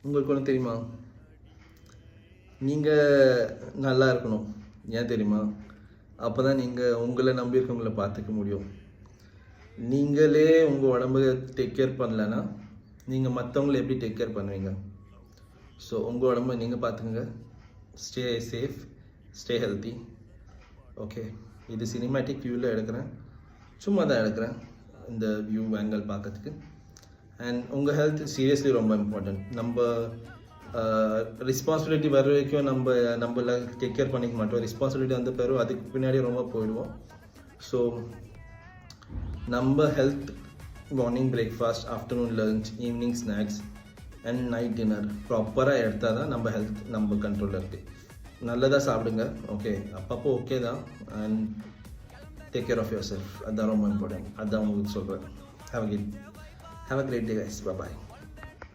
உங்களுக்கு ஒன்று தெரியுமா? நீங்கள் நல்லா இருக்கணும். ஏன் தெரியுமா? அப்போ தான் நீங்கள் உங்களை நம்பி இருக்கவங்கள பார்த்துக்க முடியும். நீங்களே உங்கள் உடம்பை டேக் கேர் பண்ணலன்னா நீங்கள் மற்றவங்கள எப்படி டேக் கேர் பண்ணுவீங்க? ஸோ உங்கள் உடம்பை நீங்கள் பார்த்துக்குங்க. Stay safe, stay healthy. Okay, இது சினிமேட்டிக் வியூவில் எடுக்கிறேன், சும்மா தான் எடுக்கிறேன் இந்த வியூ ஆங்கிள் பார்க்கறதுக்கு. அண்ட் உங்கள் ஹெல்த் சீரியஸ்லி ரொம்ப இம்பார்ட்டன்ட். நம்ம ரெஸ்பான்சிபிலிட்டி வர வரைக்கும் நம்மள டேக் கேர் பண்ணிக்க மாட்டோம். ரெஸ்பான்சிபிலிட்டி வந்த பிறகு அதுக்கு பின்னாடி ரொம்ப போயிடுவோம். ஸோ நம்ம health, morning breakfast, afternoon lunch, evening snacks and night dinner ப்ராப்பராக எடுத்தால் தான் நம்ம ஹெல்த் நம்ம கண்ட்ரோலில் இருக்குது. நல்லதாக சாப்பிடுங்க. ஓகே, அப்பப்போ ஓகே தான். And take care of yourself. அதுதான் ரொம்ப இம்பார்ட்டன்ட். அதுதான் உங்களுக்கு சொல்கிறேன். Have a great day guys. Bye.